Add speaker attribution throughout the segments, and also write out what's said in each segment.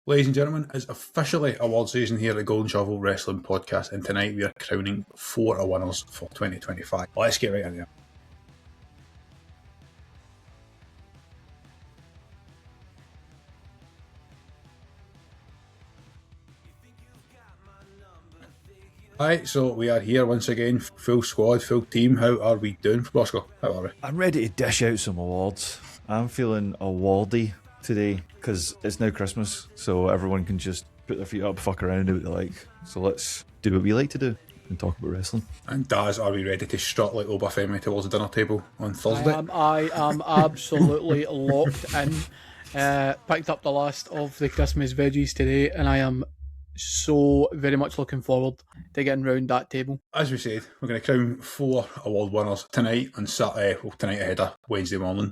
Speaker 1: Ladies and gentlemen, it's officially award season here at the Golden Shovel Wrestling Podcast, and tonight we are crowning 4 winners for 2025. Let's get right in there. Alright, so we are here once again, full squad, full team. How are we doing, Bosco? How are we?
Speaker 2: I'm ready to dish out some awards. I'm feeling awardy today because it's now Christmas, so everyone can just put their feet up, fuck around, do what they like. So let's do what we like to do and talk about wrestling.
Speaker 1: And Daz, are we ready to strut like Obafemi towards the dinner table on Thursday?
Speaker 3: I am absolutely locked in. Picked up the last of the Christmas veggies today, and I am so very much looking forward to getting round that table.
Speaker 1: As we said, we're going to crown 4 award winners tonight on Saturday. Well, tonight ahead of Wednesday morning.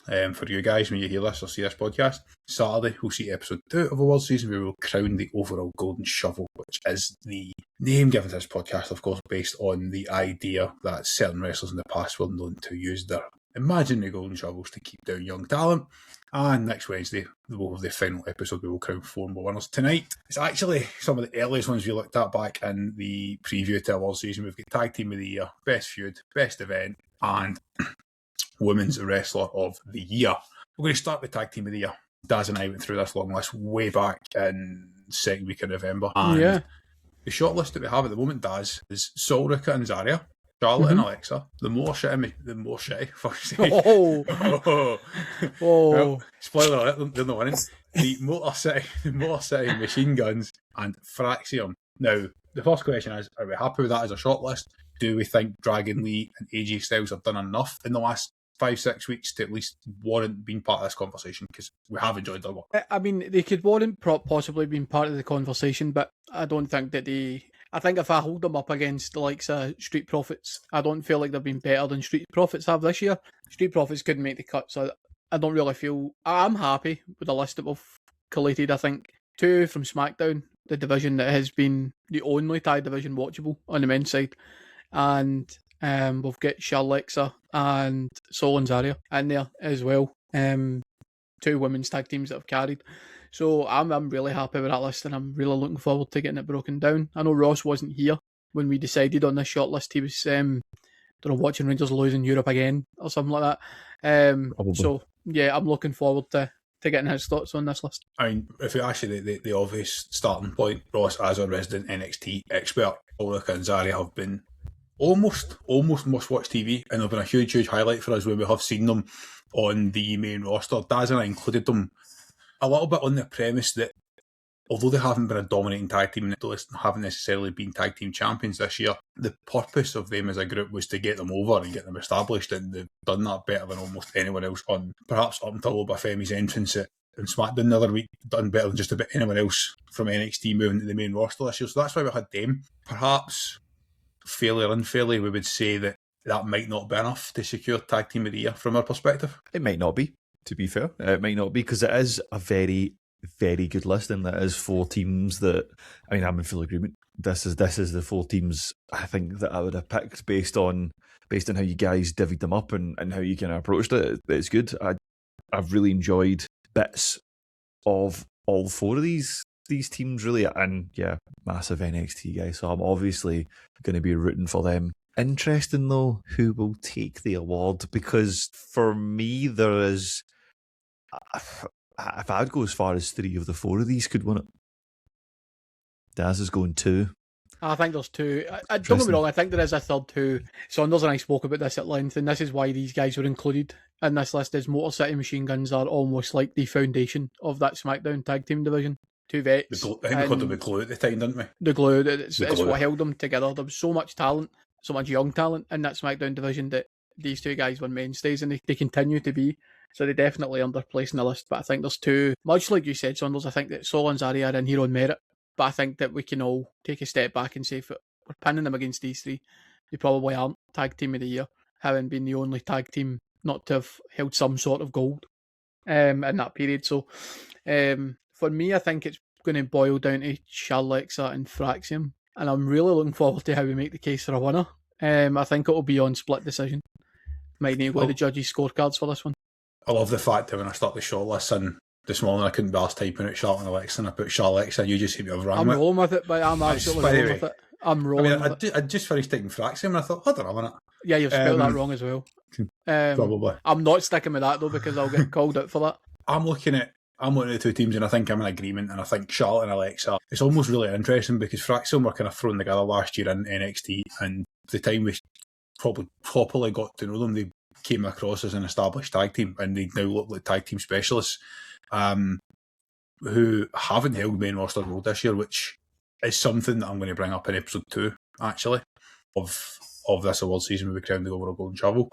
Speaker 1: For you guys, when you hear this or see this podcast, Saturday we'll see episode 2 of award season, where we'll crown the overall Golden Shovel, which is the name given to this podcast, of course, based on the idea that certain wrestlers in the past were known to use their imaginary golden shovels to keep down young talent. And next Wednesday, we'll have the final episode where we'll crown 4 more winners. Tonight, it's actually some of the earliest ones we looked at back in the preview to award season. We've got Tag Team of the Year, Best Feud, Best Event, and Women's Wrestler of the Year. We're going to start with Tag Team of the Year. Daz and I went through this long list way back in the second week of November. And the short list that we have at the moment, Daz, is Sol, Ruka and Zarya, Charlotte and Alexa, the more shitty, fuck's sake.
Speaker 3: Oh.
Speaker 1: Well, spoiler alert, they're not winning. The Motor City Machine Guns and Fraxium. Now, the first question is, are we happy with that as a short list? Do we think Dragon Lee and AJ Styles have done enough in the last 5-6 weeks to at least warrant being part of this conversation? Because we have enjoyed their work.
Speaker 3: I mean, they could warrant possibly being part of the conversation, but I don't think that I think if I hold them up against the likes of Street Profits, I don't feel like they've been better than Street Profits have this year. Street Profits couldn't make the cut, so I don't really feel... I'm happy with the list that we've collated. I think 2 from SmackDown, the division that has been the only tag division watchable on the men's side. And we've got Alexa and Sol and Zarya in there as well. 2 women's tag teams that have carried. So I'm really happy with that list, and I'm really looking forward to getting it broken down. I know Ross wasn't here when we decided on this short list. He was watching Rangers lose in Europe again or something like that. So yeah, I'm looking forward to getting his thoughts on this list.
Speaker 1: I mean, if you actually the obvious starting point, Ross, as a resident NXT expert, Ulrika and Zarya have been almost must-watch TV, and they've been a huge highlight for us when we have seen them on the main roster. Daz and I included them a little bit on the premise that although they haven't been a dominating tag team and they haven't necessarily been tag team champions this year, the purpose of them as a group was to get them over and get them established, and they've done that better than almost anyone else on, perhaps up until Obafemi's entrance in SmackDown the other week, done better than just about anyone else from NXT moving to the main roster this year. So that's why we had them. Perhaps fairly or unfairly, we would say that might not be enough to secure Tag Team of the Year from our perspective.
Speaker 2: It might not be, to be fair. It might not be, because it is a very, very good list, and that is 4 teams that, I mean, I'm in full agreement. This is the 4 teams I think that I would have picked based on how you guys divvied them up and how you kind of approached it. It's good. I've really enjoyed bits of all 4 of these teams, really, and yeah, massive NXT guys, so I'm obviously going to be rooting for them. Interesting though, who will take the award, because for me there is, if I'd go as far as 3 of the 4 of these could win it. Daz is going 2.
Speaker 3: I think there's 2. Don't get me wrong, I think there is a third too. Saunders and I spoke about this at length, and this is why these guys were included in this list. Is Motor City Machine Guns are almost like the foundation of that SmackDown tag team division. 2 vets.
Speaker 1: I think we called them the glue at the time, didn't we?
Speaker 3: The glue. It's what held them together. There was so much talent, so much young talent in that SmackDown division that these 2 guys were mainstays, and they continue to be. So they definitely earned their place in the list. But I think there's 2, much like you said, Saunders, I think that Sol and Zarya are in here on merit. But I think that we can all take a step back and say, if we're pinning them against these 3, they probably aren't Tag Team of the Year, having been the only tag team not to have held some sort of gold in that period. So for me, I think it's going to boil down to Alexa and Fraxium, and I'm really looking forward to how we make the case for a winner. I think it'll be on split decision. Might need to go to the judges' scorecards for this one.
Speaker 1: I love the fact that when I start the shortlist and this morning I couldn't be arsed typing out Charlotte and Alexa, and I put Charlotte, and you just seem to have run
Speaker 3: I'm
Speaker 1: with it.
Speaker 3: rolling with it, but I'm absolutely rolling with it. I'm rolling with it.
Speaker 1: I just finished taking Fraxium, and I thought, hold on a minute.
Speaker 3: Yeah, you've spelled that wrong as well.
Speaker 1: Probably.
Speaker 3: I'm not sticking with that though, because I'll get called out for that.
Speaker 1: I'm looking at the two teams, and I think I'm in agreement, and I think Charlotte and Alexa, it's almost really interesting because Fraxium were kind of thrown together last year in NXT, and the time we probably properly got to know them, they came across as an established tag team, and they now look like tag team specialists who haven't held main roster role this year, which is something that I'm going to bring up in episode 2, actually, of this award season where we crown the overall Golden Shovel.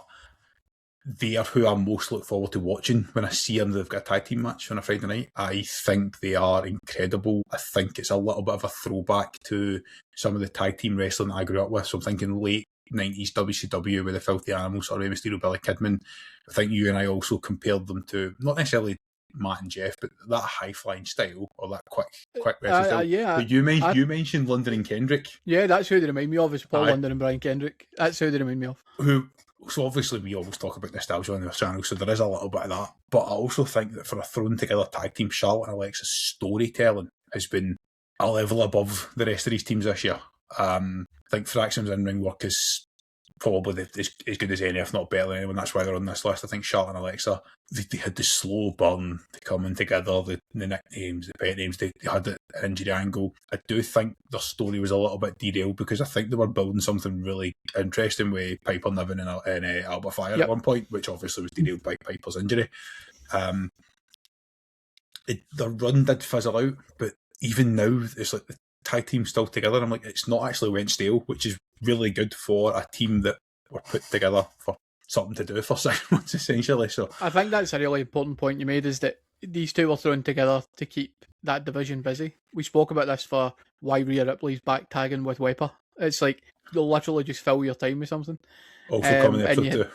Speaker 1: They are who I most look forward to watching when I see them. They've got a tag team match on a Friday night. I think they are incredible. I think it's a little bit of a throwback to some of the tag team wrestling that I grew up with. So I'm thinking late 90s WCW with the Filthy Animals or Rey Mysterio, Billy Kidman. I think you and I also compared them to, not necessarily Matt and Jeff, but that high-flying style or that quick wrestling style.
Speaker 3: Yeah.
Speaker 1: But you mentioned London and Kendrick.
Speaker 3: Yeah, that's who they remind me of, is Paul London and Brian Kendrick. That's who they remind me of.
Speaker 1: So obviously we always talk about nostalgia on this channel, so there is a little bit of that. But I also think that for a thrown together tag team, Charlotte and Alexa's storytelling has been a level above the rest of these teams this year. I think Fraxium's in-ring work is probably as good as any, if not better than anyone. That's why they're on this list. I think Charlotte and Alexa, they had the slow burn, the coming together, the nicknames, the pet names, they had an injury angle. I do think their story was a little bit derailed because I think they were building something really interesting with Piper Niven and Alba Fire at one point, which obviously was derailed by Piper's injury. The run did fizzle out, but even now, it's like the tag team's still together. I'm like, it's not actually went stale, which is really good for a team that were put together for something to do for 6 months, essentially. So I
Speaker 3: think that's a really important point you made, is that these two were thrown together to keep that division busy. We spoke about this for why Rhea Ripley's back tagging with Weber. It's like you'll literally just fill your time with something.
Speaker 1: Also coming in episode 2.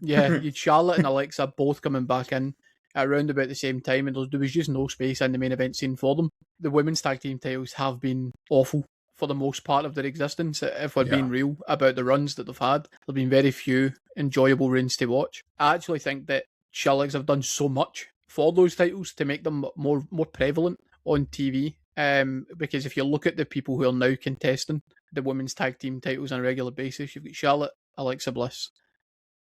Speaker 3: Yeah, you'd Charlotte and Alexa both coming back in at around about the same time, and there was just no space in the main event scene for them. The women's tag team titles have been awful for the most part of their existence. If we're being real about the runs that they've had, there have been very few enjoyable reigns to watch. I actually think that Charlotte have done so much for those titles to make them more prevalent on TV. Because if you look at the people who are now contesting the women's tag team titles on a regular basis, you've got Charlotte, Alexa Bliss,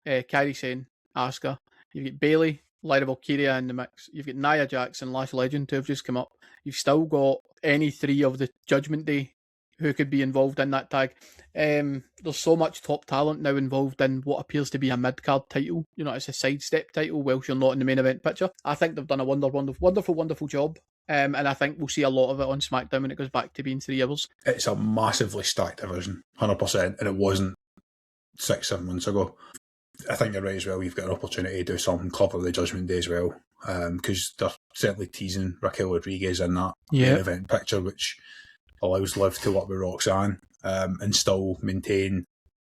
Speaker 3: Kairi Sane, Asuka, you've got Bayley, Lyra Valkyria in the mix. You've got Nia Jax and Lash Legend who have just come up. You've still got any three of the Judgment Day who could be involved in that tag. There's so much top talent now involved in what appears to be a mid-card title. You know, it's a sidestep title whilst you're not in the main event picture. I think they've done a wonderful job. And I think we'll see a lot of it on SmackDown when it goes back to being 3 hours.
Speaker 1: It's a massively stacked division, 100%, and it wasn't 6-7 months ago. I think you're right as well. You've got an opportunity to do something clever with the Judgment Day as well, because they're certainly teasing Raquel Rodriguez in that main event picture, which allows Liv to work with Roxanne and still maintain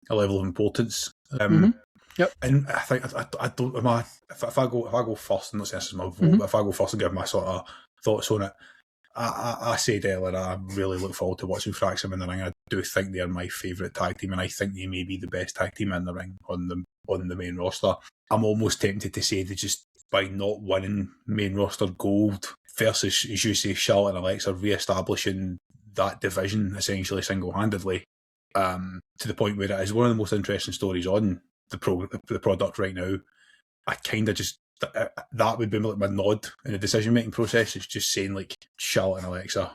Speaker 1: a level of importance.
Speaker 3: Yep.
Speaker 1: And I think I don't. If I go first, and not saying this is my vote, but if I go first and give my sort of thoughts on it, I said earlier, I really look forward to watching Fraxium in the ring. I do think they're my favourite tag team, and I think they may be the best tag team in the ring on the main roster. I'm almost tempted to say they just, by not winning main roster gold versus, as you say, Charlotte and Alexa re-establishing that division essentially single-handedly, to the point where it is one of the most interesting stories on the product right now. I kind of just, that would be like my nod in the decision-making process, is just saying like Charlotte and Alexa.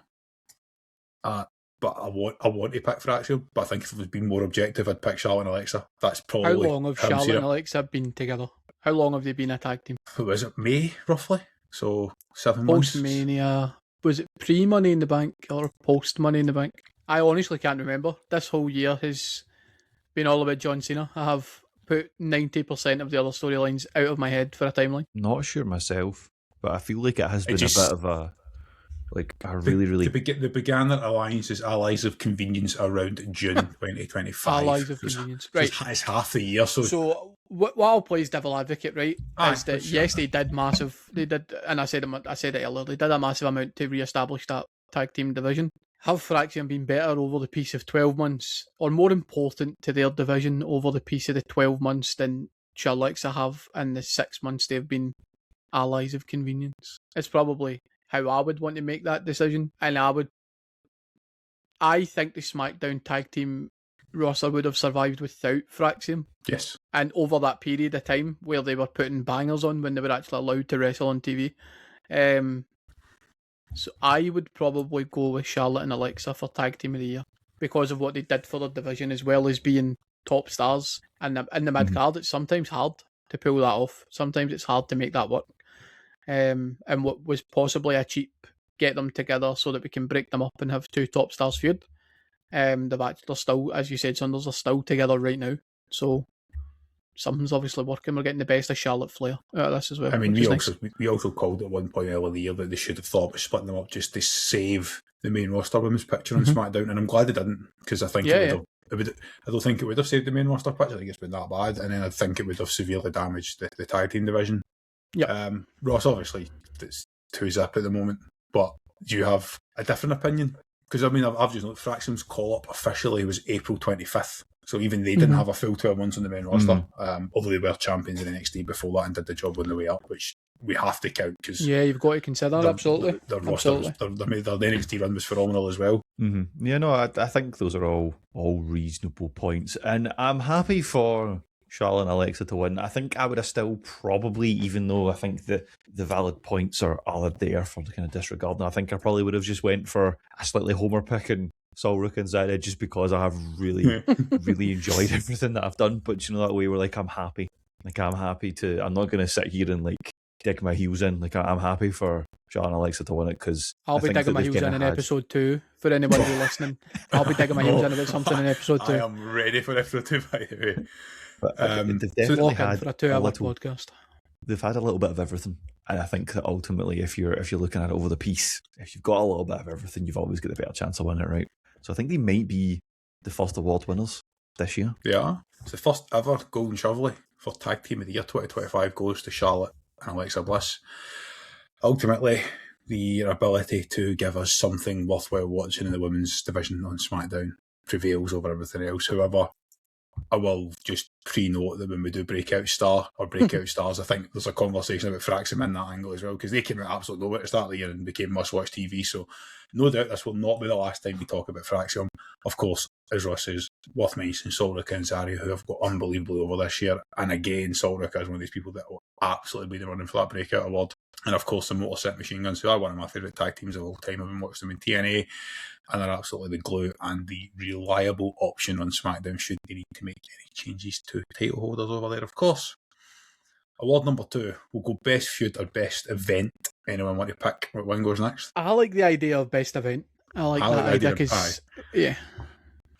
Speaker 1: But I want to pick Fraxium, but I think if it was being more objective, I'd pick Charlotte and Alexa. That's probably
Speaker 3: how long have Charlotte and Alexa been together? How long have they been a tag team?
Speaker 1: Was it May, roughly? So 7 months?
Speaker 3: Post-Mania. Was it pre-Money in the Bank or post-Money in the Bank? I honestly can't remember. This whole year has been all about John Cena. I have put 90% of the other storylines out of my head for a timeline.
Speaker 2: Not sure myself, but I feel like it has been a bit of a really...
Speaker 1: They began their alliance as allies of convenience around June 2025.
Speaker 3: Allies of convenience. Right.
Speaker 1: It's half the year. So
Speaker 3: what I'll play as devil advocate, right, is that yes, they did, and I said it earlier, they did a massive amount to re-establish that tag team division. Have Fraxium been better over the piece of 12 months, or more important to their division over the piece of the 12 months than Alexa have in the 6 months they've been allies of convenience. It's probably how I would want to make that decision. And I think the SmackDown tag team roster would have survived without Fraxium.
Speaker 1: Yes.
Speaker 3: And over that period of time where they were putting bangers on when they were actually allowed to wrestle on TV. So I would probably go with Charlotte and Alexa for Tag Team of the Year because of what they did for their division, as well as being top stars. And in the mid-card, it's sometimes hard to pull that off. Sometimes it's hard to make that work. And what was possibly a cheap get them together so that we can break them up and have two top stars feud. They're still, as you said, Saunders, are still together right now. So something's obviously working. We're getting the best of Charlotte Flair out of this as well.
Speaker 1: I mean, we also called at one point earlier in the year that they should have thought of splitting them up just to save the main roster women's picture on SmackDown, and I'm glad they didn't, because I think I don't think it would have saved the main roster picture. I think it's been that bad, and then I think it would have severely damaged the tag team division.
Speaker 3: Yeah.
Speaker 1: Ross, obviously, it's 2-zip at the moment, but do you have a different opinion? Because I mean, I've just looked. Fraxium's call up officially was April 25th. So even they didn't have a full 12 months on the main roster, although they were champions in NXT before that and did the job on the way up, which we have to count because
Speaker 3: you've got to consider absolutely.
Speaker 1: Their roster, their NXT run was phenomenal as well.
Speaker 2: Mm-hmm. Yeah, no, I think those are all reasonable points, and I'm happy for Charlotte and Alexa to win. I think I would have still probably, even though I think that the valid points are there for the kind of disregarding, I think I probably would have just went for a slightly homer pick and Solric and Zayda just because I have really, really enjoyed everything that I've done. But you know, that way where I'm happy. I'm happy to, I'm not going to sit here and dig my heels in. I'm happy for Charlotte and Alexa to win it because
Speaker 3: I'll be digging my heels in episode 2 for anybody listening. I'll be digging my heels in about something in episode 2.
Speaker 1: I am ready for episode 2, by the way.
Speaker 2: But they've definitely had
Speaker 3: for a 2-hour podcast.
Speaker 2: They've had a little bit of everything, and I think that ultimately, if you're looking at it over the piece, if you've got a little bit of everything, you've always got a better chance of winning it, right? So I think they might be the first award winners this year.
Speaker 1: Yeah, it's the first ever Golden Shovelly for Tag Team of the Year 2025 goes to Charlotte and Alexa Bliss. Ultimately, the ability to give us something worthwhile watching in the women's division on SmackDown prevails over everything else. However, I will just pre-note that when we do Breakout Star or Breakout Stars, I think there's a conversation about Fraxium in that angle as well, because they came out absolutely nowhere to start the year and became must-watch TV. So no doubt this will not be the last time we talk about Fraxium. Of course, as Ross says, worth mentioning Solrica and Zari, who have got unbelievably over this year. And again, Solrica is one of these people that will absolutely be running for that Breakout Award. And of course, the Motor City Machine Guns, who are one of my favourite tag teams of all time. I've been watching them in TNA, and they're absolutely the glue and the reliable option on SmackDown should they need to make any changes to title holders over there, of course. Award number 2, we'll go Best Feud or Best Event. Anyone want to pick what one goes next?
Speaker 3: I like the idea of Best Event. I like that idea because, yeah.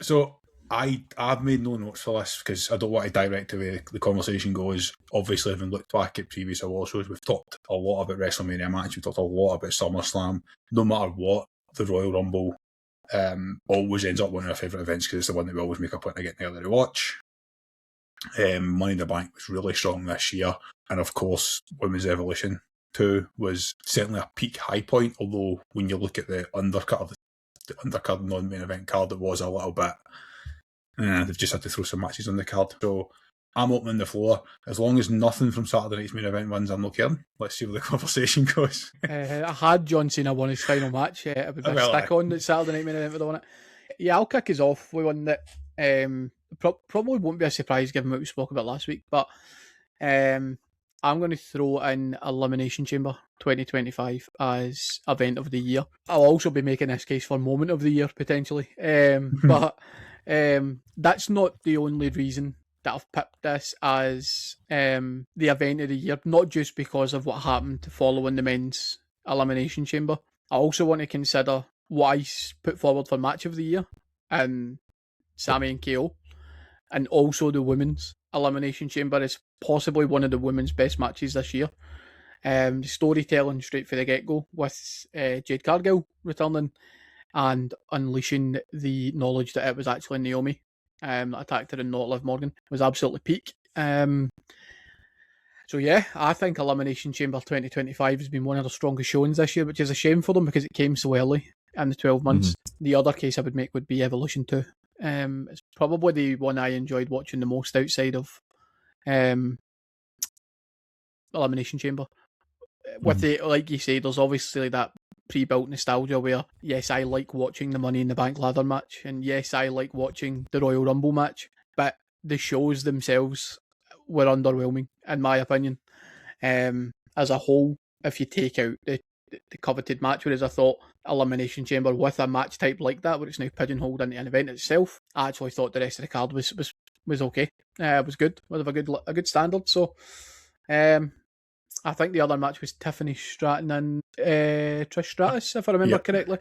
Speaker 1: So I've made no notes for this because I don't want to direct the way the conversation goes. Obviously, having looked back at previous award shows, we've talked a lot about WrestleMania match, we've talked a lot about SummerSlam. No matter what, the Royal Rumble always ends up one of our favourite events because it's the one that we always make a point of getting together to watch. Money in the Bank was really strong this year, and of course Women's Evolution 2 was certainly a peak high point, although when you look at the undercard non-main event card, it was a little bit they've just had to throw some matches on the card. So I'm opening the floor. As long as nothing from Saturday night's main event wins, I'm not caring. Let's see where the conversation goes.
Speaker 3: I had John Cena won his final match. It would be a stick on the Saturday night main event would have won it. Yeah, I'll kick us off with one that probably won't be a surprise given what we spoke about last week, but I'm going to throw in Elimination Chamber 2025 as event of the year. I'll also be making this case for moment of the year potentially, but that's not the only reason that I've picked this as the event of the year, not just because of what happened following the men's Elimination Chamber. I also want to consider what I put forward for match of the year and Sami and KO, and also the women's Elimination Chamber is possibly one of the women's best matches this year. The storytelling straight for the get-go with Jade Cargill returning and unleashing the knowledge that it was actually Naomi that attacked her and not Liv Morgan was absolutely peak. So yeah, I think Elimination Chamber 2025 has been one of the strongest showings this year, which is a shame for them because it came so early in the 12 months. Mm-hmm. The other case I would make would be Evolution 2. It's probably the one I enjoyed watching the most outside of Elimination Chamber. with the, like you say, there's obviously that pre-built nostalgia where, yes, I like watching the Money in the Bank ladder match, and yes, I like watching the Royal Rumble match, but the shows themselves were underwhelming, in my opinion. As a whole, if you take out the coveted match, whereas I thought Elimination Chamber with a match type like that, where it's now pigeonholed into an event itself, I actually thought the rest of the card was okay. It was good, with a good standard. So, I think the other match was Tiffany Stratton and Trish Stratus, if I remember correctly.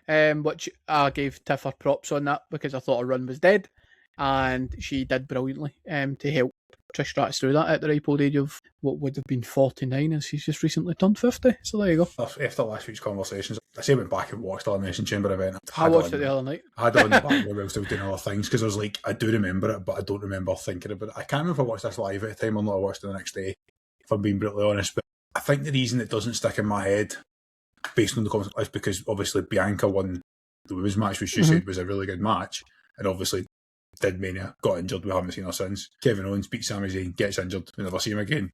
Speaker 3: Which I gave Tiff her props on that because I thought her run was dead, and she did brilliantly to help Trish Stratus through that at the ripe old age of what would have been 49, as she's just recently turned 50. So there you go.
Speaker 1: After last week's conversations, I went back and watched the Elimination Chamber event.
Speaker 3: I watched it the other night.
Speaker 1: I had it on the back while I was still doing other things, because I was like, I do remember it, but I don't remember thinking about it. I can't remember if I watched this live at the time or not. I watched it the next day, if I'm being brutally honest. But I think the reason it doesn't stick in my head, based on the comments, is because obviously Bianca won the women's match, which you said was a really good match, and obviously did Mania, got injured, we haven't seen her since. Kevin Owens beats Sami Zayn, gets injured, we never see him again.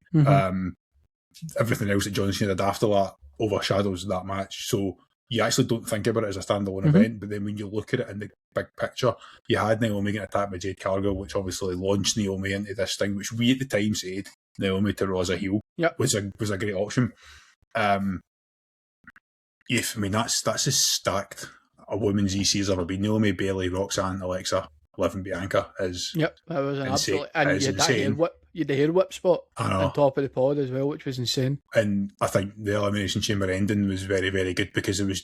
Speaker 1: Everything else that John Cena did after that overshadows that match, so you actually don't think about it as a standalone event, but then when you look at it in the big picture, you had Naomi getting attacked by Jade Cargill, which obviously launched Naomi into this thing, which we at the time said Naomi to Raw as a heel was a great option. Yes, I mean that's as stacked a women's EC as ever been. Naomi, Bayley, Roxanne, Alexa, Liv and Bianca is
Speaker 3: that was an
Speaker 1: insane.
Speaker 3: absolute, and you had the hair whip spot on top of the pod as well, which was insane.
Speaker 1: And I think the Elimination Chamber ending was very, very good, because it was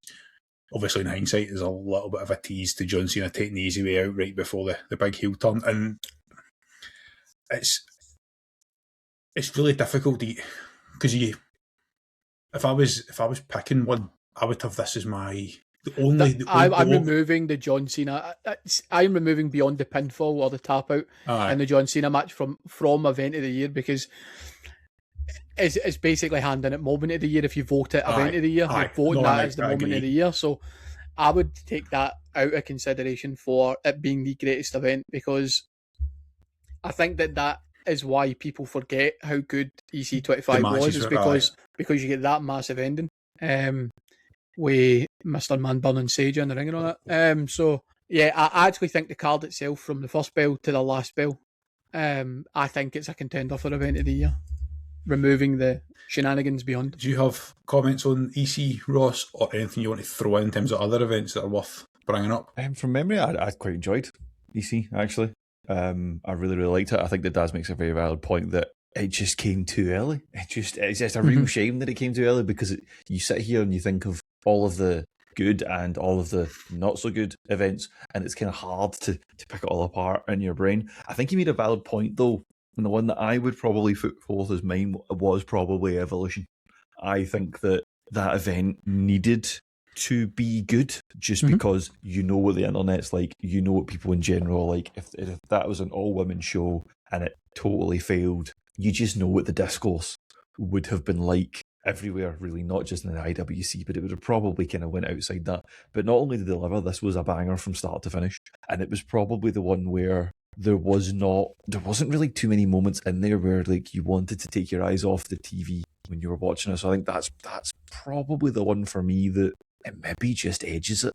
Speaker 1: obviously, in hindsight, there's a little bit of a tease to John Cena taking the easy way out right before the big heel turn, and it's really difficult because if I was picking one, I would have this as my I'm
Speaker 3: removing the John Cena. I'm removing beyond the pinfall or the tap out and the John Cena match from event of the year, because it's basically handing it moment of the year. If you vote it event of the year, you're voting that as the moment of the year. So I would take that out of consideration for it being the greatest event, because I think that is why people forget how good EC25 was, is because you get that massive ending. With Mr. Man burning Sage in the ring and all that. So yeah, I actually think the card itself, from the first bell to the last bell, I think it's a contender for event of the year, removing the shenanigans beyond.
Speaker 1: Do you have comments on EC, Ross, or anything you want to throw in terms of other events that are worth bringing up?
Speaker 2: From memory, I quite enjoyed EC, actually. I really, really liked it. I think that Daz makes a very valid point that it just came too early. It's just a real shame that it came too early, because you sit here and you think of all of the good and all of the not so good events, and it's kind of hard to pick it all apart in your brain. I think he made a valid point though, and the one that I would probably put forth as mine was probably Evolution. I think that event needed to be good, just because you know what the internet's like, you know what people in general like. If that was an all-women show and it totally failed, you just know what the discourse would have been like everywhere, really, not just in the IWC, but it would have probably kind of went outside that. But not only did they deliver, this was a banger from start to finish, and it was probably the one where there wasn't really too many moments in there where like you wanted to take your eyes off the TV when you were watching it. So I think that's probably the one for me that it maybe just edges it.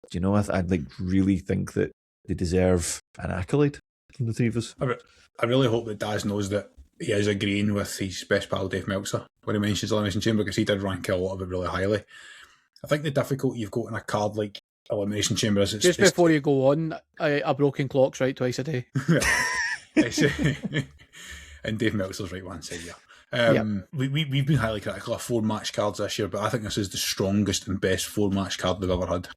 Speaker 2: Do you know, I'd like really think that they deserve an accolade from the three of us.
Speaker 1: I really hope that Daz knows that he is agreeing with his best pal Dave Meltzer when he mentions Elimination Chamber, because he did rank a lot of it really highly. I think the difficulty you've got in a card like Elimination Chamber is
Speaker 3: just before you go on, a broken clock's right twice a day.
Speaker 1: And Dave Meltzer's right one side, yeah. We've been highly critical of 4 match cards this year, but I think this is the strongest and best 4 match card they've ever had.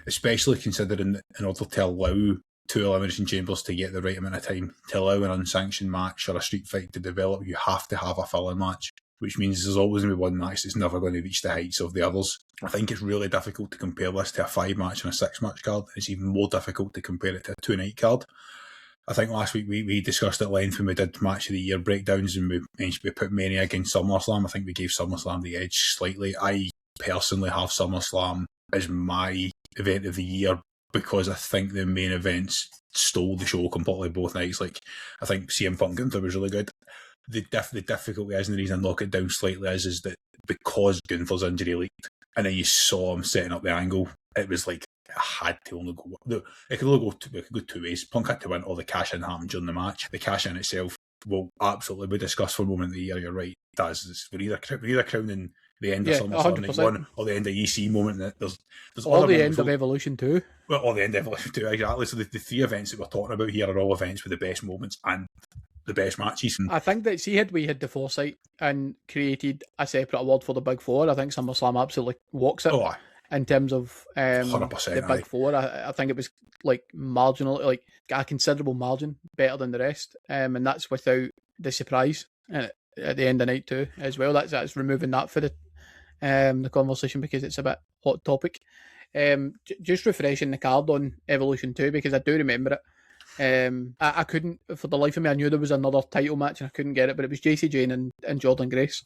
Speaker 1: Especially considering in order to allow 2 Elimination Chambers to get the right amount of time, to allow an unsanctioned match or a street fight to develop, you have to have a fill-in match, which means there's always going to be one match that's never going to reach the heights of the others. I think it's really difficult to compare this to a 5 match and a 6 match card. It's even more difficult to compare it to a 2-night card. I think last week we discussed at length when we did Match of the Year breakdowns, and we put Mania against SummerSlam. I think we gave SummerSlam the edge slightly. I personally have SummerSlam as my event of the year, because I think the main events stole the show completely both nights. Like, I think CM Punk Gunther was really good. the difficulty is, and the reason I knock it down slightly is that because Gunther's injury leaked, and then you saw him setting up the angle, it was like it had to only go. It could only go two ways. Punk had to win, or the cash in happened during the match. The cash in itself will absolutely be discussed for a moment of the year. You're right. We're either crowning the end of SummerSlam Night 1 or the end of EC moment. There's
Speaker 3: or the end of Evolution 2.
Speaker 1: Well, or the end of Evolution 2, exactly. So the three events that we're talking about here are all events with the best moments and the best matches. And
Speaker 3: I think that had we had the foresight and created a separate award for the Big Four, I think SummerSlam absolutely walks it.
Speaker 1: Oh,
Speaker 3: in terms of
Speaker 1: 100%,
Speaker 3: the Big Four, I think it was like marginal, like a considerable margin better than the rest, and that's without the surprise at the end of night 2 as well. That's removing that for the conversation because it's a bit hot topic. Just refreshing the card on Evolution 2 because I do remember it. I couldn't, for the life of me, I knew there was another title match and I couldn't get it, but it was JC Jane and Jordan Grace,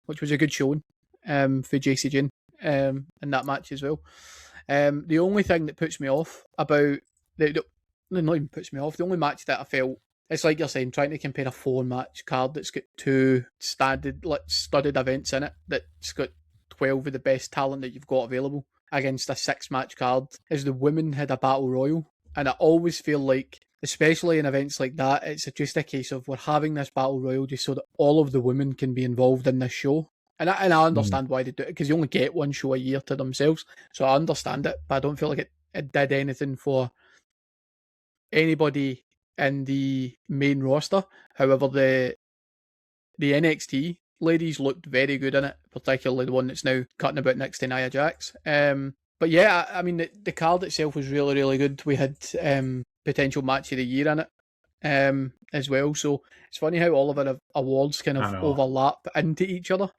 Speaker 3: which was a good showing for JC Jane in that match as well. The only thing that puts me off about not even puts me off, the only match that I felt, it's like you're saying, trying to compare a 4-match card that's got 2 studded events in it, that's got 12 of the best talent that you've got available against a 6-match card, is the women had a battle royal. And I always feel like, especially in events like that, it's just a case of we're having this battle royal just so that all of the women can be involved in this show. And I understand why they do it, because you only get one show a year to themselves. So I understand it, but I don't feel like it did anything for anybody in the main roster. However, the NXT ladies looked very good in it, particularly the one that's now cutting about next to Nia Jax. But yeah, I mean, the card itself was really, really good. We had potential match of the year in it as well. So it's funny how all of our awards kind of overlap into each other.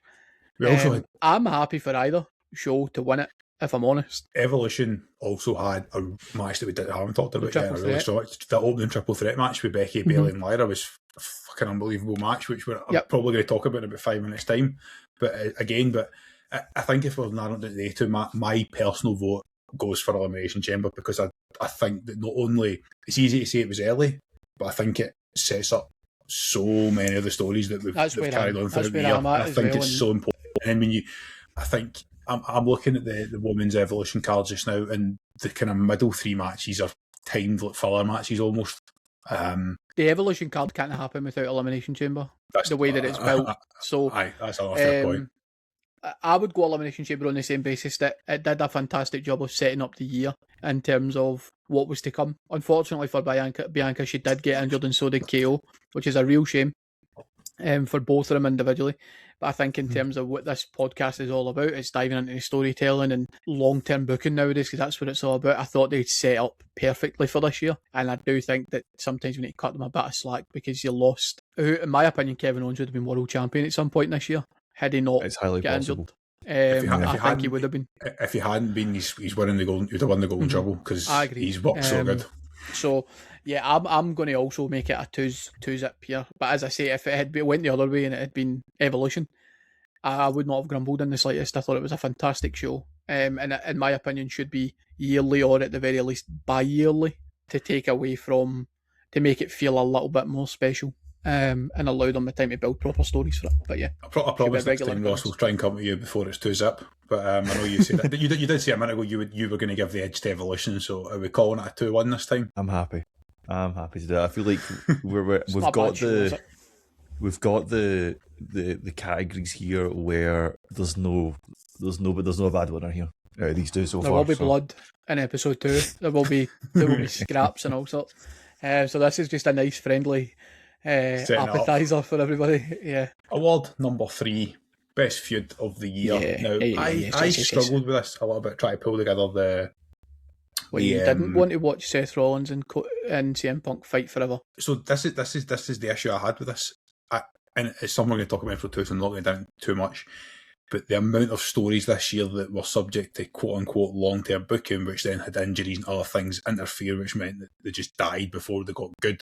Speaker 1: We also had,
Speaker 3: I'm happy for either show to win it, if I'm honest.
Speaker 1: Evolution also had a match that we haven't talked about yet. I really saw it. The opening triple threat match with Becky, Bayley and Lyra was a fucking unbelievable match, which I'm probably going to talk about in about 5 minutes' time. But I think if we're narrowing it to two, my personal vote goes for Elimination Chamber, because I think that not only, it's easy to say it was early, but I think it sets up so many of the stories that we've carried on throughout the year. I think it's so important. And I think I'm looking at the women's Evolution card just now, and the kind of middle 3 matches are timed like filler matches almost.
Speaker 3: The Evolution card can't happen without Elimination Chamber. The way that it's built.
Speaker 1: That's a fair point.
Speaker 3: I would go Elimination Chamber on the same basis that it did a fantastic job of setting up the year in terms of what was to come. Unfortunately for Bianca, she did get injured, and so did KO, which is a real shame for both of them individually. But I think in terms of what this podcast is all about, it's diving into the storytelling and long-term booking nowadays, because that's what it's all about. I thought they'd set up perfectly for this year, and I do think that sometimes we need to cut them a bit of slack because you lost. In my opinion, Kevin Owens would have been world champion at some point this year had he not got injured. I think he would have been.
Speaker 1: If he hadn't been, he's winning the golden. He'd have won the golden trouble because he's worked so good.
Speaker 3: So yeah, I'm going to also make it a two zip here. But as I say, if it went the other way and it had been Evolution, I would not have grumbled in the slightest. I thought it was a fantastic show, and in my opinion, should be yearly or at the very least bi-yearly to make it feel a little bit more special. And allow them the time to build proper stories for it. But yeah,
Speaker 1: I promise next time, Ross, we'll try and come to you before it's 2-zip. But I know you said that. You did say a minute ago you were going to give the edge to Evolution, so are we calling it a 2-1 this time?
Speaker 2: I'm happy to do that. I feel like we've got the categories here where there's no bad winner here out of these two so far.
Speaker 3: There will be blood in episode 2. There will be scraps and all sorts. So this is just a nice friendly appetizer for everybody. Yeah.
Speaker 1: Award number 3, best feud of the year. I struggled with this a little bit, trying to pull together you
Speaker 3: didn't want to watch Seth Rollins and CM Punk fight forever.
Speaker 1: So this is the issue I had with this, and it's something we're going to talk about for 2, so I'm not going down too much. But the amount of stories this year that were subject to quote unquote long term booking, which then had injuries and other things interfere, which meant that they just died before they got good.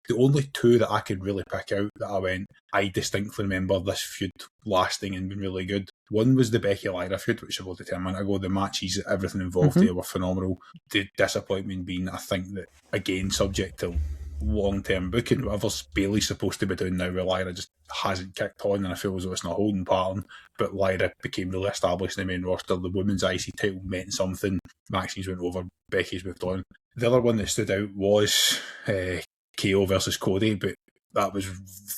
Speaker 1: The only 2 that I could really pick out that I distinctly remember this feud lasting and being really good. One was the Becky Lyra feud, which I alluded to a minute ago. The matches, everything involved there were phenomenal. The disappointment being, I think that, again, subject to long-term booking. Whatever's Bailey's supposed to be doing now with Lyra just hasn't kicked on, and I feel as though it's not a holding pattern. But Lyra became really established in the main roster. The women's IC title meant something. Maxine's went over. Becky's moved on. The other one that stood out was KO versus Cody, but that was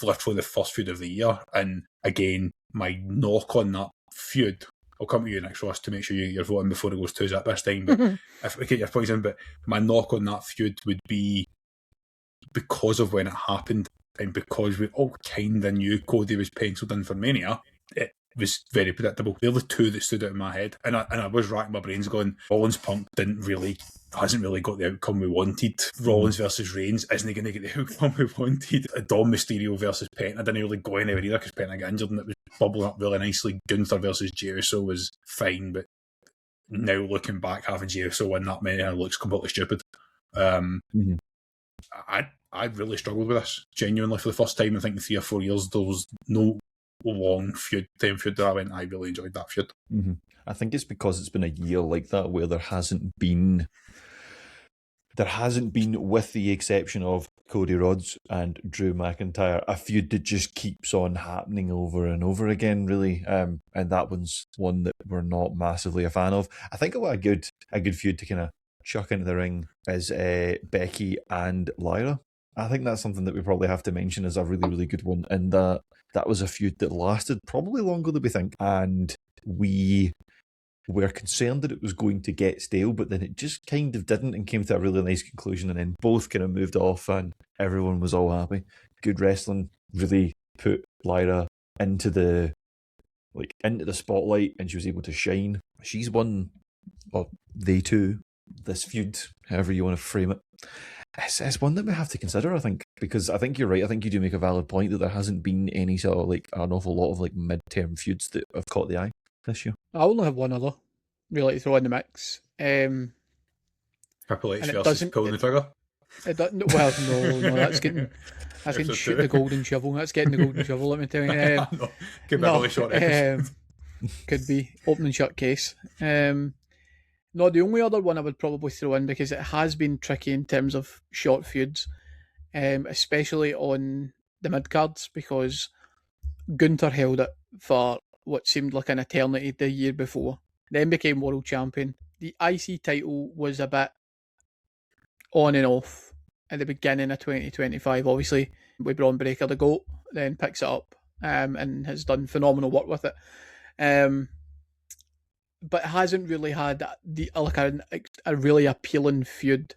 Speaker 1: literally the first feud of the year. And again, my knock on that feud, I'll come to you next, Ross, to make sure you're voting before it goes 2-0 this time. But if we get your points in, but my knock on that feud would be because of when it happened and because we all kind of knew Cody was penciled in for Mania, it was very predictable. They're the two that stood out in my head. And I was racking my brains going, Rollins Punk hasn't really got the outcome we wanted. Rollins versus Reigns isn't going to get the outcome we wanted. Dom Mysterio versus Penta didn't really go anywhere either because Penta got injured and it was bubbling up really nicely. Gunther versus Jey Uso was fine, but now looking back, having Jey Uso win that many looks completely stupid. I really struggled with this, genuinely, for the first time. I think in 3 or 4 years, there was no long feud that I went, I really enjoyed that feud.
Speaker 2: I think it's because it's been a year like that where there hasn't been, with the exception of Cody Rhodes and Drew McIntyre, a feud that just keeps on happening over and over again, really. And that one's one that we're not massively a fan of. I think a good feud to kind of chuck into the ring is Becky and Lyra. I think that's something that we probably have to mention as a really, really good one. And that was a feud that lasted probably longer than we think. And we were concerned that it was going to get stale, but then it just kind of didn't and came to a really nice conclusion. And then both kind of moved off and everyone was all happy. Good wrestling really put Lyra into the spotlight and she was able to shine. She's won, well, they two, this feud, however you want to frame it. It's one that we have to consider, I think, because I think you're right. I think you do make a valid point that there hasn't been any sort of an awful lot of mid-term feuds that have caught the eye this year.
Speaker 3: I only have one other really to throw in the mix.
Speaker 1: Triple H versus pulling the trigger.
Speaker 3: Well, no, that's getting shoot the golden shovel. That's getting the golden shovel. Let me tell you.
Speaker 1: Could be a really short episode.
Speaker 3: Could be open and shut case. No, the only other one I would probably throw in, because it has been tricky in terms of short feuds, especially on the mid-cards, because Gunther held it for what seemed like an eternity the year before, then became world champion. The IC title was a bit on and off at the beginning of 2025, obviously, with Braun Breaker, the GOAT, then picks it up and has done phenomenal work with it. But hasn't really had a really appealing feud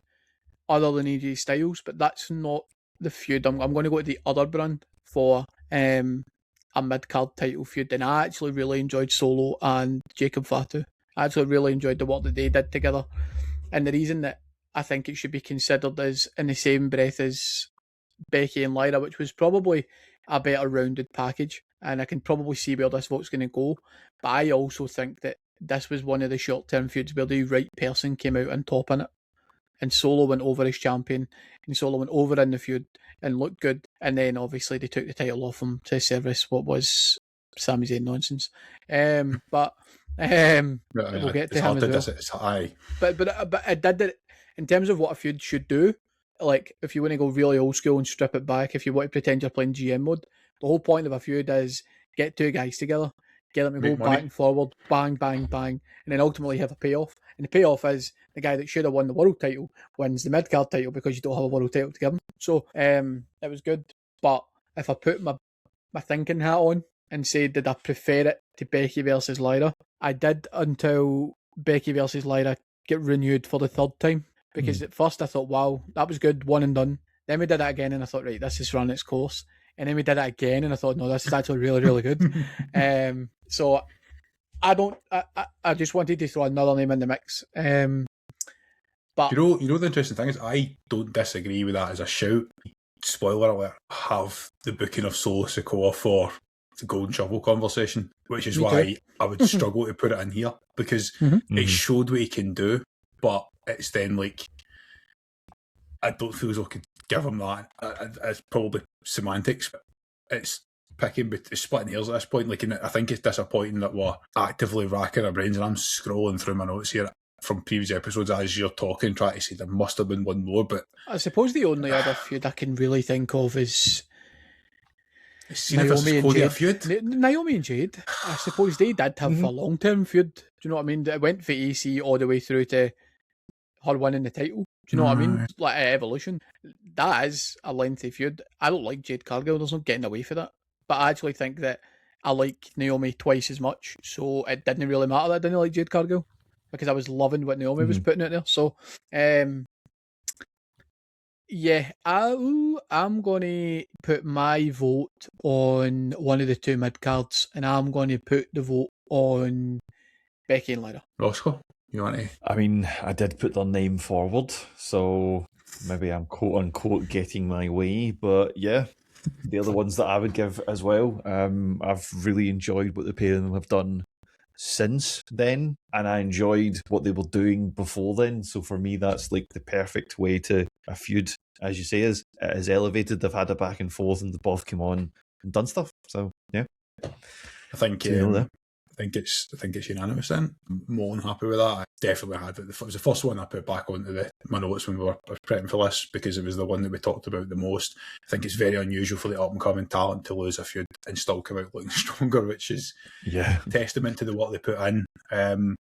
Speaker 3: other than AJ Styles. But that's not the feud. I'm going to go to the other brand for a mid-card title feud. And I actually really enjoyed Solo and Jacob Fatu. I actually really enjoyed the work that they did together. And the reason that I think it should be considered is in the same breath as Becky and Lyra, which was probably a better rounded package. And I can probably see where this vote's going to go. But I also think that this was one of the short-term feuds where the right person came out on top in it. And Solo went over as champion, and Solo went over in the feud and looked good. And then obviously they took the title off him to service what was Sami Zayn nonsense. But we'll get to him as well. But it did it in terms of what a feud should do. Like, if you want to go really old school and strip it back, if you want to pretend you're playing GM mode, the whole point of a feud is get two guys together, get them to go back and forward, bang, bang, bang, and then ultimately have a payoff. And the payoff is the guy that should have won the world title wins the mid-card title because you don't have a world title to give him. So it was good. But if I put my thinking hat on and say, did I prefer it to Becky versus Lyra? I did, until Becky versus Lyra get renewed for the third time. Because at first I thought, wow, that was good, one and done. Then we did it again and I thought, right, this has run its course. And then we did it again and I thought, no, this is actually really, really good. So I just wanted to throw another name in the mix. But
Speaker 1: you know the interesting thing is, I don't disagree with that as a shout. Spoiler alert, have the booking of Solo Sikoa for the Golden Shovel conversation, which is why I would struggle to put it in here, because it showed what he can do, but it's then I don't feel as though I could give him that. It's probably semantics, but it's splitting hairs at this point. I think it's disappointing that we're actively racking our brains, and I'm scrolling through my notes here. from previous episodes as you're talking, trying to say there must have been one more, but
Speaker 3: I suppose the only other feud I can really think of is
Speaker 1: Cena versus Cody a feud.
Speaker 3: Naomi and Jade. I suppose they did have a long-term feud. Do you know what I mean? It went for AC all the way through to her winning the title. Do you know what I mean? Like Evolution. That is a lengthy feud. I don't like Jade Cargill. There's no getting away for that. But I actually think that I like Naomi twice as much, so it didn't really matter that I didn't like Jade Cargill because I was loving what Naomi was putting out there. So, yeah, I'm going to put my vote on one of the two mid-cards, and I'm going to put the vote on Becky and Lyra.
Speaker 1: Roscoe, you want to?
Speaker 2: I mean, I did put their name forward, so maybe I'm quote-unquote getting my way, but yeah, they're the ones that I would give as well. I've really enjoyed what the pair of them have done since then, and I enjoyed what they were doing before then, so for me that's like the perfect way to a feud, as you say, is it is elevated. They've had a back and forth and they both come on and done stuff, so yeah,
Speaker 1: I think it's unanimous then. I'm more than happy with that. I definitely had it. It was the first one I put back onto my notes when we were prepping for this because it was the one that we talked about the most. I think it's very unusual for the up-and-coming talent to lose a feud and still come out looking stronger, which is testament to the work they put in.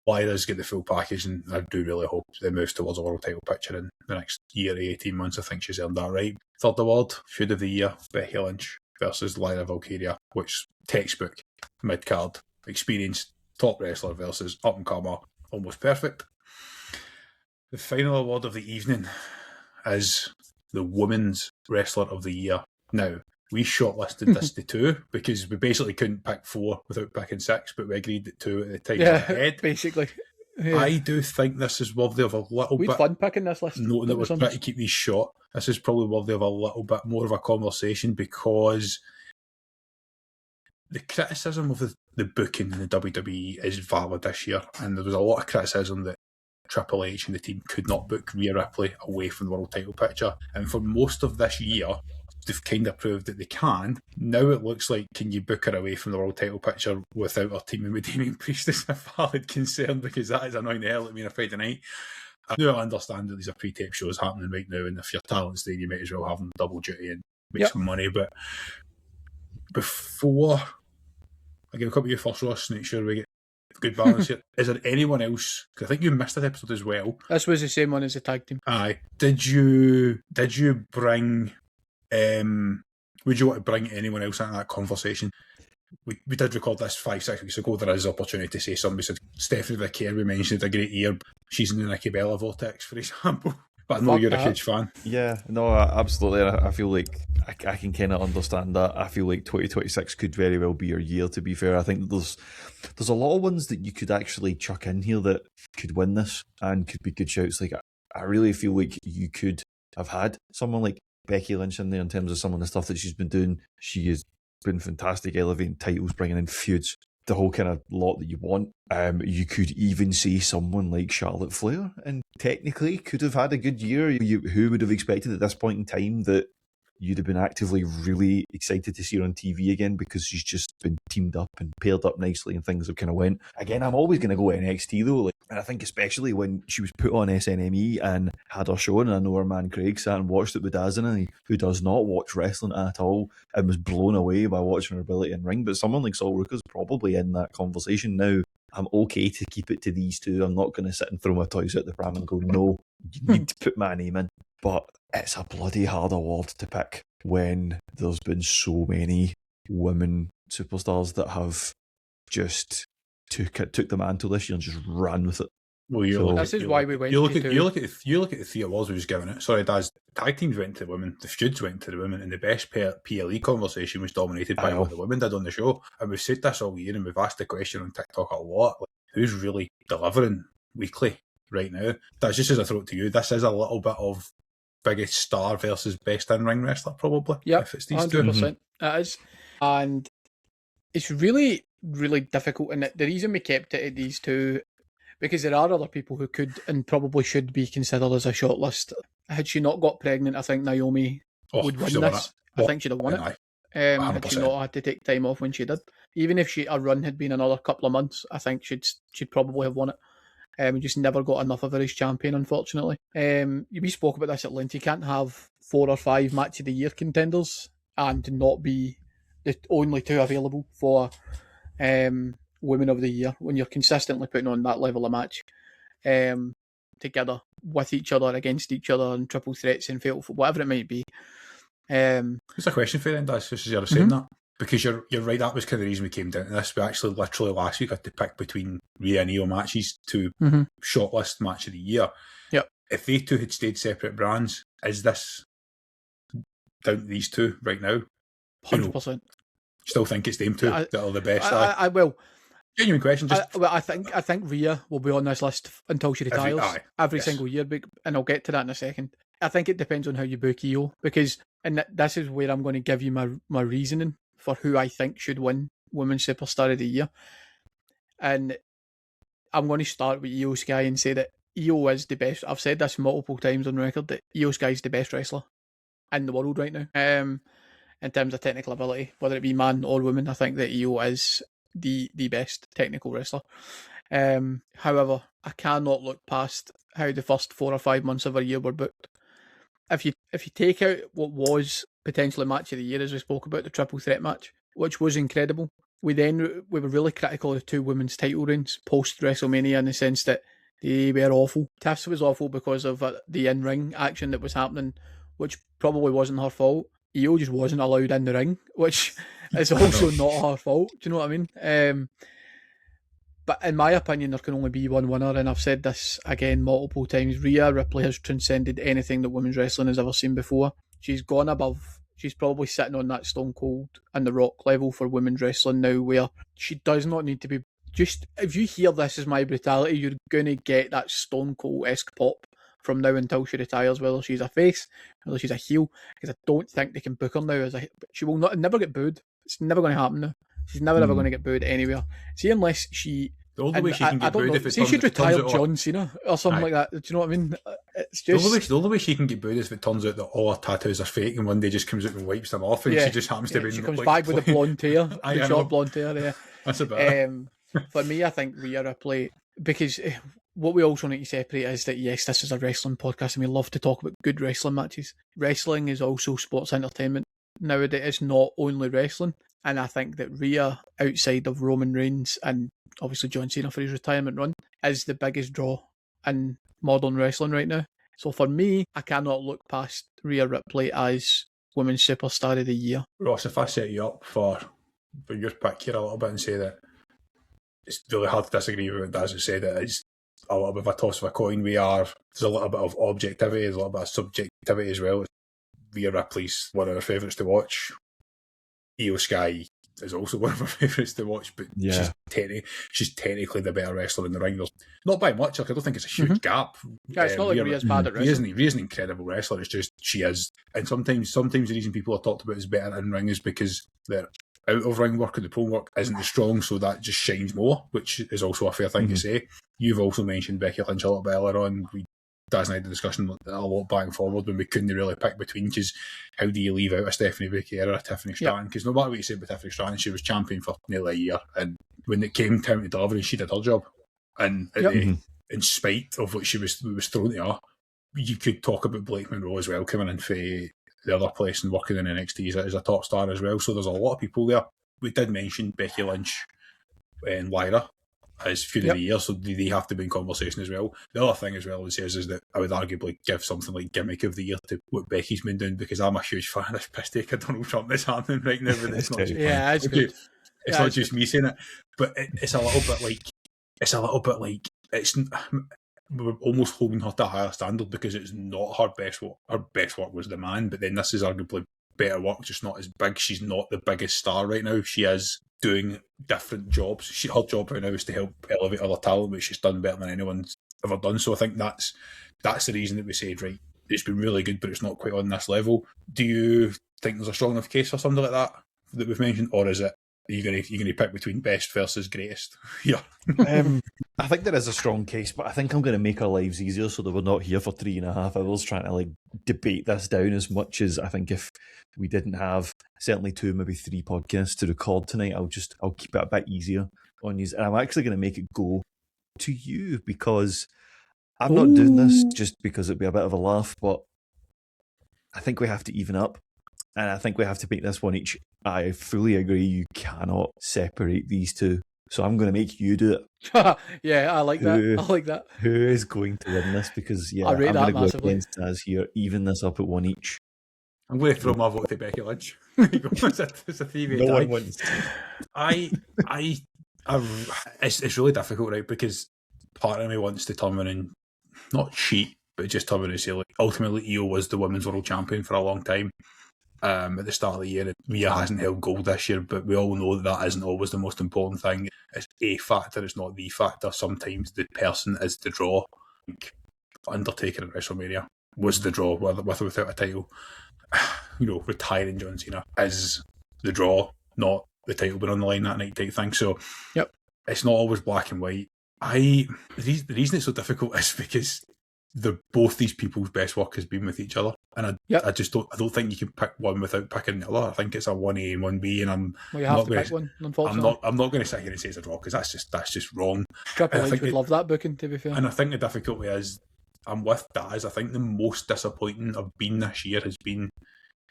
Speaker 1: Lyra's get the full package, and I do really hope they move towards a world title picture in the next year to 18 months. I think she's earned that right. Third award, Feud of the Year, Becky Lynch versus Lyra Valkyria, which textbook, mid-card, experienced top wrestler versus up-and-comer, almost perfect. The final award of the evening is the Women's Wrestler of the Year. Now, we shortlisted this to 2 because we basically couldn't pick 4 without picking 6, but we agreed that 2 at the time ahead.
Speaker 3: Basically. Yeah.
Speaker 1: I do think this is worthy of a little bit...
Speaker 3: We had fun picking this list.
Speaker 1: Noting that we're trying to keep these short. This is probably worthy of a little bit more of a conversation because the criticism of the booking in the WWE is valid this year, and there was a lot of criticism that Triple H and the team could not book Rhea Ripley away from the world title picture, and for most of this year they've kind of proved that they can. Now it looks like, can you book her away from the world title picture without her teaming with Damien Priest is a valid concern, because that is annoying the hell out of me on a Friday night. I do understand that these are pre-tape shows happening right now, and if you're talented, you might as well have them double duty and make some money, but before I give a couple of you first, Ross, make sure we get good balance here. Is there anyone else? Because I think you missed that episode as well.
Speaker 3: This was the same one as the tag team.
Speaker 1: Aye. Did you bring? Would you want to bring anyone else into that conversation? We did record this 5-6 weeks ago. There is opportunity to say somebody said Stephanie Vicaire. We mentioned a great ear. She's in the Nikki Bella vortex, for example. But I know you're a huge fan.
Speaker 2: Yeah, no, absolutely. I feel like I can kind of understand that. I feel like 2026 could very well be your year, to be fair. I think there's a lot of ones that you could actually chuck in here that could win this and could be good shouts. Like, I really feel like you could have had someone like Becky Lynch in there in terms of some of the stuff that she's been doing. She has been fantastic, elevating titles, bringing in feuds, the whole kind of lot that you want. You could even see someone like Charlotte Flair, and technically could have had a good year. Who would have expected at this point in time that you'd have been actively really excited to see her on TV again, because she's just been teamed up and paired up nicely and things have kind of went. Again, I'm always going to go NXT though, and I think especially when she was put on SNME and had her show, and I know our man Craig sat and watched it with Daz and I, who does not watch wrestling at all, and was blown away by watching her ability in ring. But someone like Sol Ruka's probably in that conversation now. I'm okay to keep it to these two. I'm not going to sit and throw my toys out the pram and go, no, you need to put my name in. But it's a bloody hard award to pick when there's been so many women superstars that have just took the mantle this year and just ran with it.
Speaker 1: Well,
Speaker 3: this is why we went.
Speaker 1: You look at the 3 awards we was given it. Sorry, Daz. Tag teams went to the women, the feuds went to the women, and the best PLE conversation was dominated by what the women did on the show. And we've said this all year, and we've asked the question on TikTok a lot: like, who's really delivering weekly right now? That's just as I throw it to you. This is a little bit of biggest star versus best in-ring wrestler, probably.
Speaker 3: Yeah,
Speaker 1: if it's these
Speaker 3: 100%.
Speaker 1: two.
Speaker 3: It is, and it's really, really difficult. And the reason we kept it at these two, because there are other people who could and probably should be considered as a shortlist. Had she not got pregnant, I think Naomi would win this. I think she'd have won it. Had she not had to take time off when she did. Even if her run had been another couple of months, I think she'd probably have won it. We just never got enough of her as champion, unfortunately. We spoke about this at length. You can't have 4 or 5 match of the year contenders and not be the only 2 available for Women of the Year when you're consistently putting on that level of match together with each other, against each other, and triple threats and fatal, whatever it might be.
Speaker 1: It's a question for you then, Daz, just as you're saying that. Because you're right, that was kind of the reason we came down to this. We actually literally last week had to pick between Rhea and Io matches to shortlist match of the year.
Speaker 3: Yep.
Speaker 1: If they 2 had stayed separate brands, is this down to these 2 right now?
Speaker 3: 100%.
Speaker 1: Still think it's them 2 that are the best?
Speaker 3: I will.
Speaker 1: Genuine question.
Speaker 3: I think Rhea will be on this list until she retires every single year, and I'll get to that in a second. I think it depends on how you book Io, because, and this is where I'm going to give you my reasoning for who I think should win Women's Superstar of the Year. And I'm going to start with Io Sky and say that Io is the best. I've said this multiple times on record, that Io Sky is the best wrestler in the world right now. In terms of technical ability, whether it be man or woman, I think that Io is the best technical wrestler. However, I cannot look past how the first 4 or 5 months of her year were booked. If you take out what was potentially match of the year, as we spoke about, the triple threat match, which was incredible, we were really critical of the 2 women's title reigns post WrestleMania, in the sense that they were awful. Tiff's was awful because of the in-ring action that was happening, which probably wasn't her fault. Io just wasn't allowed in the ring, which is also not her fault. Do you know what I mean? But in my opinion, there can only be one winner, and I've said this again multiple times. Rhea Ripley has transcended anything that women's wrestling has ever seen before. She's gone above. She's probably sitting on that Stone Cold and The Rock level for women's wrestling now, where she does not need to be. Just, if you hear This Is My Brutality, you're going to get that Stone Cold-esque pop from now until she retires, whether she's a face, whether she's a heel, because I don't think they can book her now as a. She will never get booed. It's never going to happen now. She's never ever going to get booed anywhere. See, unless she.
Speaker 1: The only way she can get booed if it turns
Speaker 3: retired John Cena or something like that. Do you know what I mean? It's just
Speaker 1: the only way she can get booed is if it turns out that all her tattoos are fake, and one day just comes out and wipes them off, and she just happens to be.
Speaker 3: She comes back with the blonde hair, the short blonde hair. Yeah,
Speaker 1: that's about it.
Speaker 3: For me, I think Rhea Ripley, because what we also need to separate is that, yes, this is a wrestling podcast and we love to talk about good wrestling matches. Wrestling is also sports entertainment. Nowadays, it's not only wrestling. And I think that Rhea, outside of Roman Reigns and obviously John Cena for his retirement run, is the biggest draw in modern wrestling right now. So for me, I cannot look past Rhea Ripley as Women's Superstar of the Year.
Speaker 1: Ross, if I set you up for your pick here a little bit and say that it's really hard to disagree with what Daz said, that it's a little bit of a toss of a coin. There's a little bit of objectivity, there's a little bit of subjectivity as well. Rhea Ripley's one of our favourites to watch. Io Sky is also one of my favourites to watch, but she's technically the better wrestler in the ring. There's not by much. Like, I don't think it's a huge gap.
Speaker 3: Yeah, it's not like Rhea's bad at wrestling.
Speaker 1: Rhea's an incredible wrestler. It's just she is, and sometimes the reason people are talked about as better in ring is because their out of ring work and the pole work isn't as strong, so that just shines more, which is also a fair thing to say. You've also mentioned Becky Lynch a little bit earlier on. Daz and I had the discussion a lot back and forward when we couldn't really pick between, because how do you leave out a Stephanie Baker or a Tiffany Stratton? Because no matter what you say about Tiffany Stratton, she was champion for nearly a year, and when it came time to delivery, she did her job, and in spite of what was thrown at her, you could talk about Blake Monroe as well, coming in for the other place and working in NXT as a top star as well. So there's a lot of people there. We did mention Becky Lynch and Lyra as Feud of the Year, so they have to be in conversation as well. The other thing as well is that I would arguably give something like Gimmick of the Year to what Becky's been doing, because I'm a huge fan of this piss take of Donald Trump that's happening right now. But it's not just, it's not just me saying it, but it's a little bit like we're almost holding her to a higher standard, because it's not her best work. Her best work was The Man, but then this is arguably better work, just not as big. She's not the biggest star right now. She is doing different jobs. Her job right now is to help elevate other talent, which she's done better than anyone's ever done. So I think that's the reason that we said, right, it's been really good, but it's not quite on this level. Do you think there's a strong enough case for something like that we've mentioned, or is it you're going to pick between best versus greatest? Yeah.
Speaker 2: I think there is a strong case, but I think I'm going to make our lives easier so that we're not here for 3.5 hours trying to debate this down as much as I think if we didn't have certainly 2, maybe 3 podcasts to record tonight, I'll keep it a bit easier on you. And I'm actually going to make it go to you, because I'm not doing this just because it'd be a bit of a laugh, but I think we have to even up. And I think we have to make this one each. I fully agree. You cannot separate these two. So I'm going to make you do it.
Speaker 3: Yeah, I like that. I like that.
Speaker 2: Who is going to win this? Because, yeah,
Speaker 3: I rate
Speaker 2: I'm
Speaker 3: that
Speaker 2: going to go
Speaker 3: massively.
Speaker 2: against us here. Even this up at one each.
Speaker 1: I'm going to throw my vote to Becky Lynch. It's a three-way
Speaker 2: No
Speaker 1: tie.
Speaker 2: one wins.
Speaker 1: It's really difficult, right? Because part of me wants to turn around and not cheat, but just turn around and say, like, ultimately, Io was the women's world champion for a long time. At the start of the year, Rhea hasn't held gold this year, but we all know that isn't always the most important thing. It's a factor, it's not the factor. Sometimes the person is the draw. Like Undertaker at WrestleMania was the draw, with or without a title. Retiring John Cena is the draw, not the title being on the line that night type thing. So,
Speaker 3: yep,
Speaker 1: it's not always black and white. The reason it's so difficult is because both these people's best work has been with each other, and I just don't think you can pick one without picking the other. I think it's a 1A and 1B, and
Speaker 3: you have to pick one. Unfortunately,
Speaker 1: I'm not going to sit here and say it's a draw, because that's just wrong.
Speaker 3: Triple H would love that booking, to be fair.
Speaker 1: And I think the difficulty is, I'm with Daz. I think the most disappointing I've been this year has been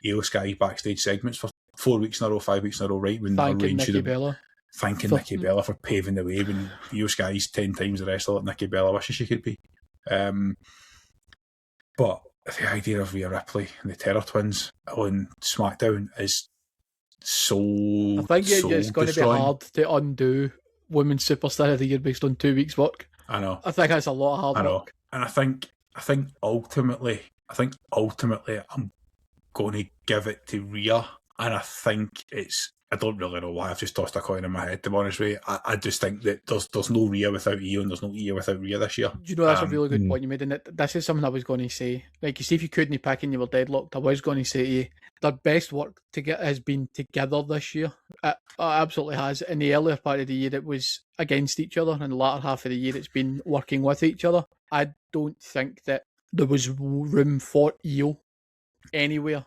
Speaker 1: Io Sky backstage segments for 4 weeks in a row, 5 weeks in a row, right when
Speaker 3: thanking Nikki Bella.
Speaker 1: Thanking Nikki Bella for paving the way when Io Sky's 10 times the wrestler that Nikki Bella wishes she could be. But the idea of Rhea Ripley and the Terror Twins on SmackDown is so.
Speaker 3: I think it's going to be hard to undo Women's Superstar of the Year based on 2 weeks' work.
Speaker 1: I know.
Speaker 3: I think that's a lot of hard work.
Speaker 1: And I think ultimately I'm going to give it to Rhea, and I think I don't really know why. I've just tossed a coin in my head, to be honest with you. I just think that there's no Rhea without Io, and there's no Io without Rhea this year.
Speaker 3: You know, that's a really good point you made, and this is something I was going to say. Like, you see, if you couldn't pick and you were deadlocked, I was going to say to you, their best work has been together this year. It absolutely has. In the earlier part of the year, it was against each other, and the latter half of the year, it's been working with each other. I don't think that there was room for Io anywhere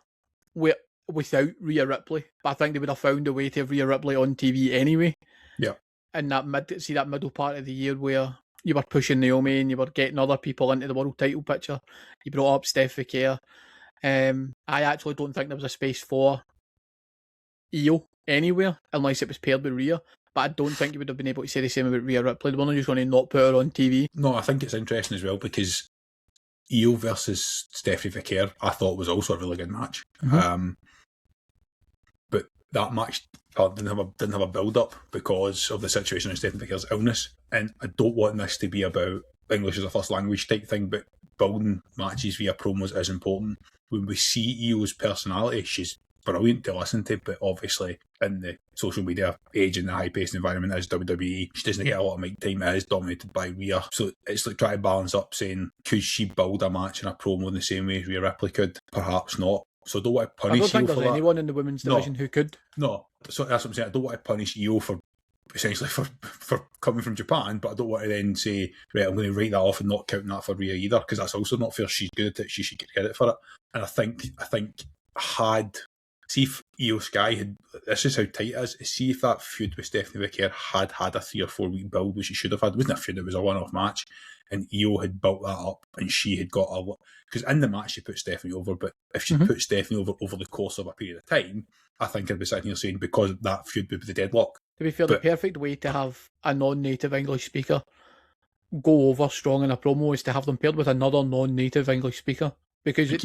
Speaker 3: without Rhea Ripley, but I think they would have found a way to have Rhea Ripley on TV anyway.
Speaker 1: Yeah.
Speaker 3: And that middle part of the year where you were pushing Naomi and you were getting other people into the world title picture. You brought up Steph Vicaire. I actually don't think there was a space for Io anywhere unless it was paired with Rhea. But I don't think you would have been able to say the same about Rhea Ripley. They were not just going to not put her on TV.
Speaker 1: No, I think it's interesting as well because Io versus Stephanie Vicaire, I thought was also a really good match. Mm-hmm. But that match didn't have a build up because of the situation of Stephanie Vicare's illness. And I don't want this to be about English as a first language type thing, but building matches via promos is important. When we see Io's personality, she's brilliant to listen to, but obviously in the social media age and the high-paced environment as WWE, she doesn't get a lot of mic time. It is dominated by Rhea. So it's like trying to balance up saying, could she build a match and a promo in the same way Rhea Ripley could? Perhaps not. So I don't want to punish Io for that.
Speaker 3: I don't think there's anyone in the women's division who could.
Speaker 1: No. So that's what I'm saying. I don't want to punish Io for essentially for coming from Japan, but I don't want to then say, right, I'm going to write that off and not count that for Rhea either, because that's also not fair. She's good at it. She should get credit for it. And I think see if Io Sky had, this is how tight it is, see if that feud with Stephanie Vicaire had a 3 or 4 week build, which she should have had. It wasn't a feud, it was a one-off match, and Io had built that up, and she had got because in the match she put Stephanie over, but if she put Stephanie over the course of a period of time, I think I'd be sitting here saying, because that feud would be the deadlock.
Speaker 3: To be fair, the perfect way to have a non-native English speaker go over strong in a promo is to have them paired with another non-native English speaker. Because it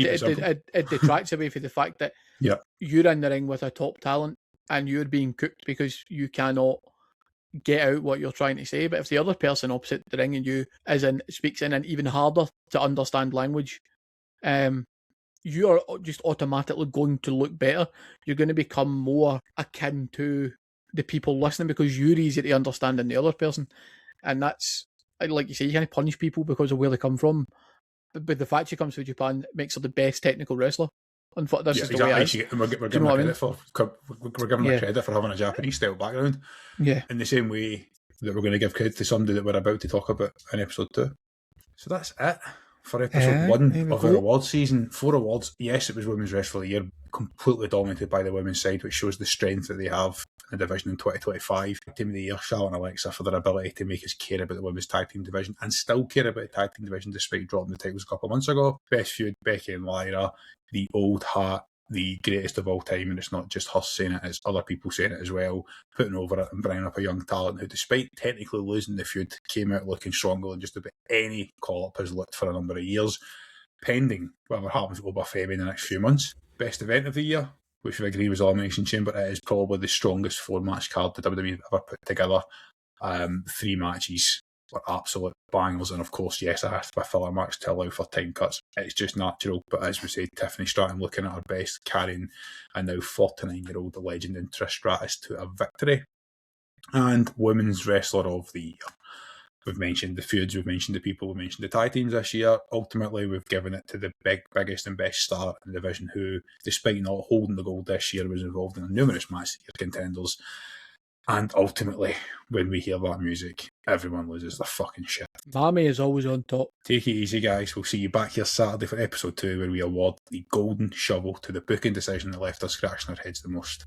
Speaker 3: detracts away from the fact that you're in the ring with a top talent and you're being cooked because you cannot get out what you're trying to say. But if the other person opposite the ring and you speaks in an even harder to understand language, you are just automatically going to look better. You're going to become more akin to the people listening because you're easy to understand than the other person. And that's, like you say, you can't punish people because of where they come from. But the fact she comes from Japan makes her the best technical wrestler. And this is the way it is.
Speaker 1: We're giving her credit for having a Japanese style background.
Speaker 3: Yeah.
Speaker 1: In the same way that we're going to give credit to somebody that we're about to talk about in episode 2. So that's it for episode 1 of our awards season. 4 awards. Yes, it was Women's Wrestler of the Year completely dominated by the women's side, which shows the strength that they have in the division in 2025. Team of the Year, Charlotte and Alexa, for their ability to make us care about the women's tag team division and still care about the tag team division despite dropping the titles a couple of months ago. Best feud, Becky and Lyra, the old hat, the greatest of all time, and it's not just her saying it, it's other people saying it as well, putting over it and bringing up a young talent who, despite technically losing the feud, came out looking stronger than just about any call-up has looked for a number of years, pending whatever happens with Oba Femi in the next few months. Best event of the year, which we agree was Elimination Chamber. It is probably the strongest 4-match card the WWE have ever put together. 3 matches were absolute bangers, and of course, yes, it has to be a filler match to allow for time cuts. It's just natural, but as we say, Tiffany Stratton looking at her best, carrying a now 49-year-old legend in Trish Stratus to a victory. And Women's Wrestler of the Year. We've mentioned the feuds, we've mentioned the people, we've mentioned the tag teams this year. Ultimately, we've given it to the biggest and best star in the division who, despite not holding the gold this year, was involved in numerous match contenders. And ultimately, when we hear that music, everyone loses their fucking shit.
Speaker 3: Mami is always on top.
Speaker 1: Take it easy, guys. We'll see you back here Saturday for episode 2, where we award the golden shovel to the booking decision that left us scratching our heads the most.